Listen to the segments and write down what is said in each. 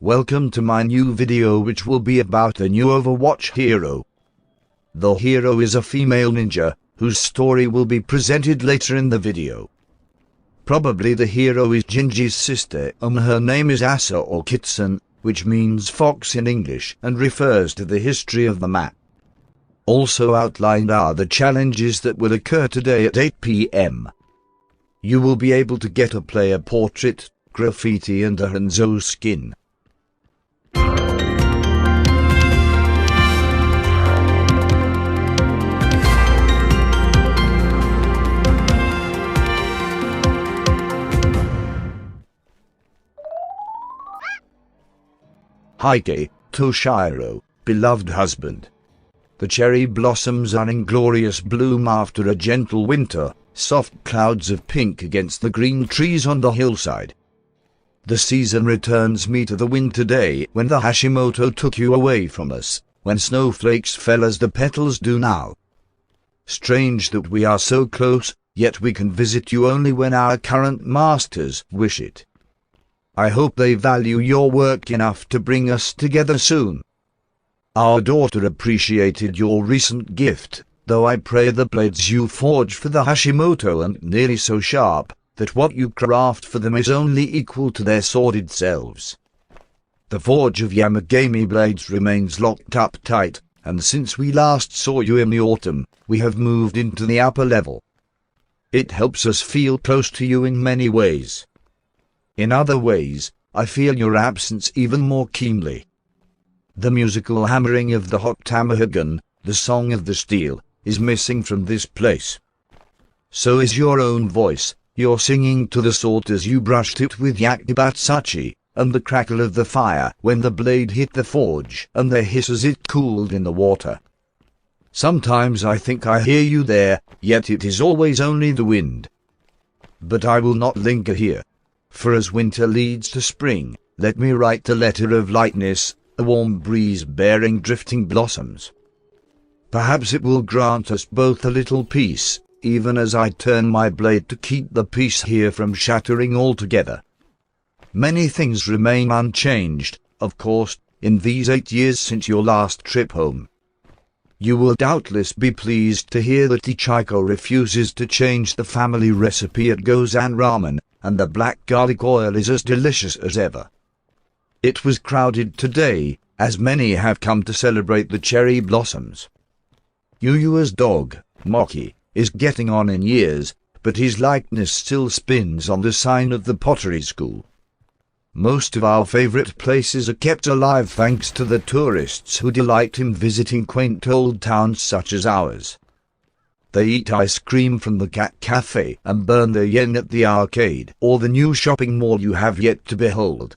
Welcome to my new video, which will be about the new Overwatch hero. The hero is a female ninja, whose story will be presented later in the video. Probably the hero is Gingy's sister, and her name is Asa or Kitsun, which means fox in English and refers to the history of the map. Also outlined are the challenges that will occur today at 8 PM. You will be able to get a player portrait, graffiti and a Hanzo skin. Heike, Toshiro, beloved husband. The cherry blossoms are in glorious bloom after a gentle winter, soft clouds of pink against the green trees on the hillside. The season returns me to the winter day when the Hashimoto took you away from us, when snowflakes fell as the petals do now. Strange that we are so close, yet we can visit you only when our current masters wish it. I hope they value your work enough to bring us together soon. Our daughter appreciated your recent gift, though I pray the blades you forge for the Hashimoto aren't nearly so sharp, that what you craft for them is only equal to their sordid selves. The forge of Yamagami blades remains locked up tight, and since we last saw you in the autumn, we have moved into the upper level. It helps us feel close to you in many ways. In other ways, I feel your absence even more keenly. The musical hammering of the hot tamahagan, the song of the steel, is missing from this place. So is your own voice, your singing to the sword as you brushed it with yakibatsuchi, and the crackle of the fire when the blade hit the forge, and the hiss as it cooled in the water. Sometimes I think I hear you there, yet it is always only the wind. But I will not linger here. For as winter leads to spring, let me write the letter of lightness, a warm breeze bearing drifting blossoms. Perhaps it will grant us both a little peace, even as I turn my blade to keep the peace here from shattering altogether. Many things remain unchanged, of course, in these 8 years since your last trip home. You will doubtless be pleased to hear that Ichiko refuses to change the family recipe at Gozan Ramen, and the black garlic oil is as delicious as ever. It was crowded today, as many have come to celebrate the cherry blossoms. Yuyua's dog, Moki, is getting on in years, but his likeness still spins on the sign of the pottery school. Most of our favorite places are kept alive thanks to the tourists who delight in visiting quaint old towns such as ours. They eat ice cream from the cat cafe and burn their yen at the arcade or the new shopping mall you have yet to behold.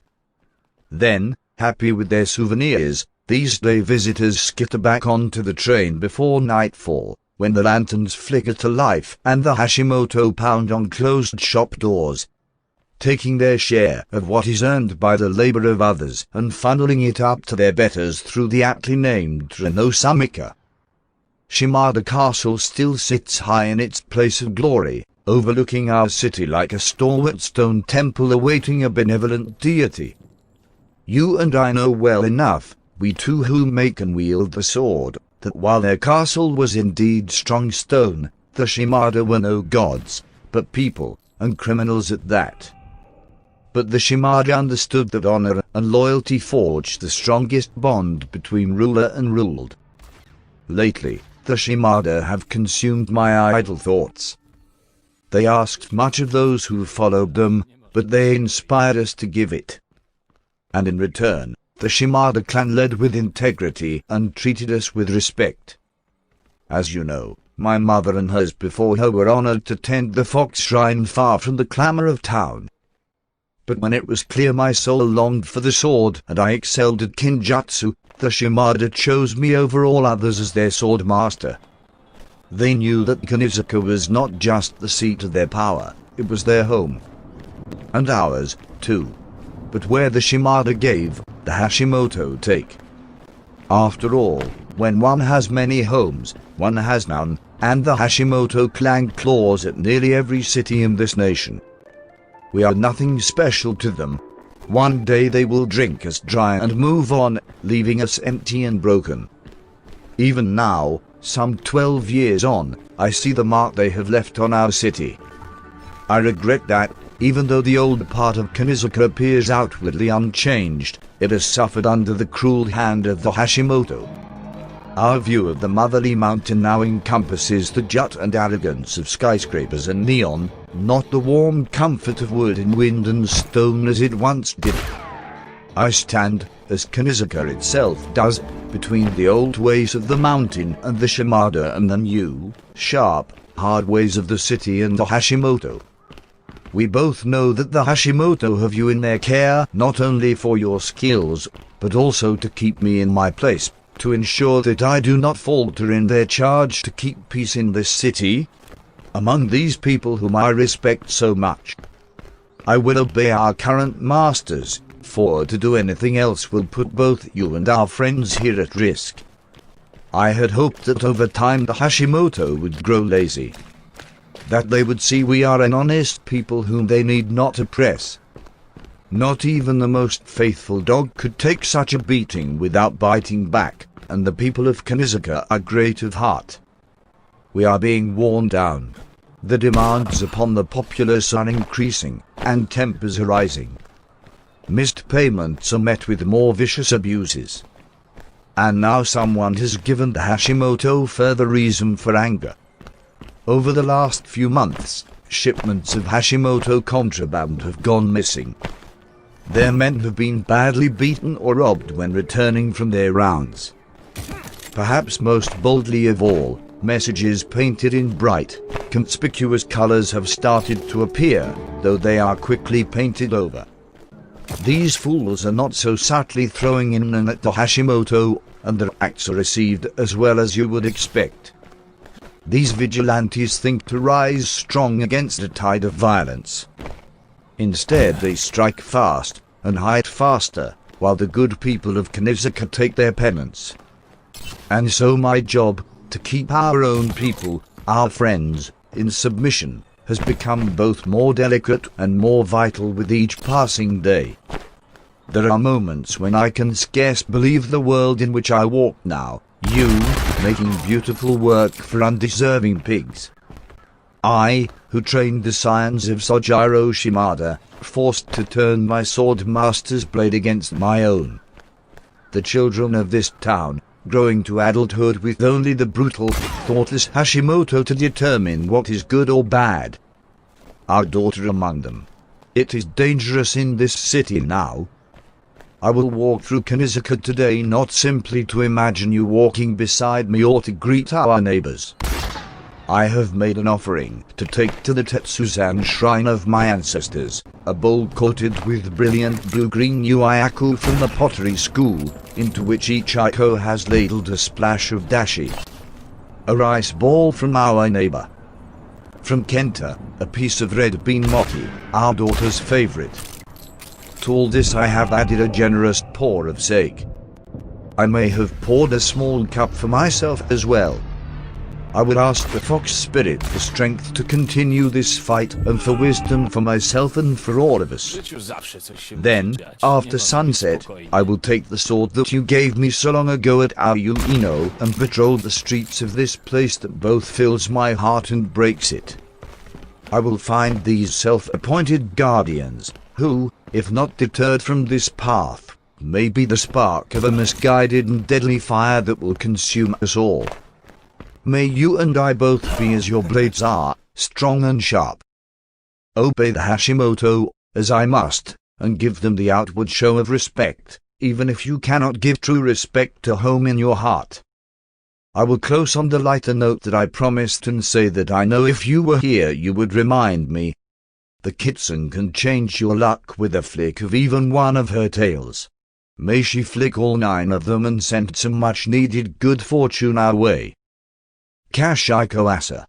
Then, happy with their souvenirs, these day visitors skitter back onto the train before nightfall, when the lanterns flicker to life and the Hashimoto pound on closed shop doors, taking their share of what is earned by the labor of others and funneling it up to their betters through the aptly named Reno Samika. Shimada Castle still sits high in its place of glory, overlooking our city like a stalwart stone temple awaiting a benevolent deity. You and I know well enough, we two who make and wield the sword, that while their castle was indeed strong stone, the Shimada were no gods, but people, and criminals at that. But the Shimada understood that honor and loyalty forged the strongest bond between ruler and ruled. Lately, the Shimada have consumed my idle thoughts. They asked much of those who followed them, but they inspired us to give it. And in return, the Shimada clan led with integrity and treated us with respect. As you know, my mother and hers before her were honored to tend the fox shrine far from the clamor of town. But when it was clear my soul longed for the sword and I excelled at kinjutsu, the Shimada chose me over all others as their sword master. They knew that Kanizuka was not just the seat of their power, it was their home. And ours, too. But where the Shimada gave, the Hashimoto take. After all, when one has many homes, one has none, and the Hashimoto clan claws at nearly every city in this nation. We are nothing special to them. One day they will drink us dry and move on, leaving us empty and broken. Even now, some 12 years on, I see the mark they have left on our city. I regret that, even though the old part of Kanizuka appears outwardly unchanged, it has suffered under the cruel hand of the Hashimoto. Our view of the motherly mountain now encompasses the jut and arrogance of skyscrapers and neon, not the warm comfort of wood and wind and stone as it once did. I stand, as Kanizuka itself does, between the old ways of the mountain and the Shimada and the new, sharp, hard ways of the city and the Hashimoto. We both know that the Hashimoto have you in their care not only for your skills, but also to keep me in my place, to ensure that I do not falter in their charge to keep peace in this city. Among these people whom I respect so much, I will obey our current masters, for to do anything else will put both you and our friends here at risk. I had hoped that over time the Hashimoto would grow lazy, that they would see we are an honest people whom they need not oppress. Not even the most faithful dog could take such a beating without biting back, and the people of Kanizuka are great of heart. We are being worn down. The demands upon the populace are increasing, and tempers are rising. Missed payments are met with more vicious abuses. And now someone has given the Hashimoto further reason for anger. Over the last few months, shipments of Hashimoto contraband have gone missing. Their men have been badly beaten or robbed when returning from their rounds. Perhaps most boldly of all, messages painted in bright, conspicuous colors have started to appear, though they are quickly painted over. These fools are not so subtly throwing in and at the Hashimoto, and their acts are received as well as you would expect. These vigilantes think to rise strong against a tide of violence. Instead they strike fast, and hide faster, while the good people of Kanizuka take their penance. And so my job, to keep our own people, our friends, in submission, has become both more delicate and more vital with each passing day. There are moments when I can scarce believe the world in which I walk now, you, making beautiful work for undeserving pigs. I, who trained the scions of Sojiro Shimada, forced to turn my sword master's blade against my own. The children of this town, growing to adulthood with only the brutal, thoughtless Hashimoto to determine what is good or bad. Our daughter among them. It is dangerous in this city now. I will walk through Kanizuka today not simply to imagine you walking beside me or to greet our neighbors. I have made an offering to take to the Tetsuzan shrine of my ancestors, a bowl coated with brilliant blue-green yuyaku from the pottery school, into which each Aiko has ladled a splash of dashi. A rice ball from our neighbor. From Kenta, a piece of red bean mochi, our daughter's favorite. To all this I have added a generous pour of sake. I may have poured a small cup for myself as well. I would ask the fox spirit for strength to continue this fight and for wisdom for myself and for all of us. Then, after sunset, I will take the sword that you gave me so long ago at Ayuino and patrol the streets of this place that both fills my heart and breaks it. I will find these self-appointed guardians, who, if not deterred from this path, may be the spark of a misguided and deadly fire that will consume us all. May you and I both be as your blades are, strong and sharp. Obey the Hashimoto, as I must, and give them the outward show of respect, even if you cannot give true respect to home in your heart. I will close on the lighter note that I promised and say that I know if you were here you would remind me. The kitsune can change your luck with a flick of even one of her tails. May she flick all 9 of them and send some much-needed good fortune our way. Kashiko Asa.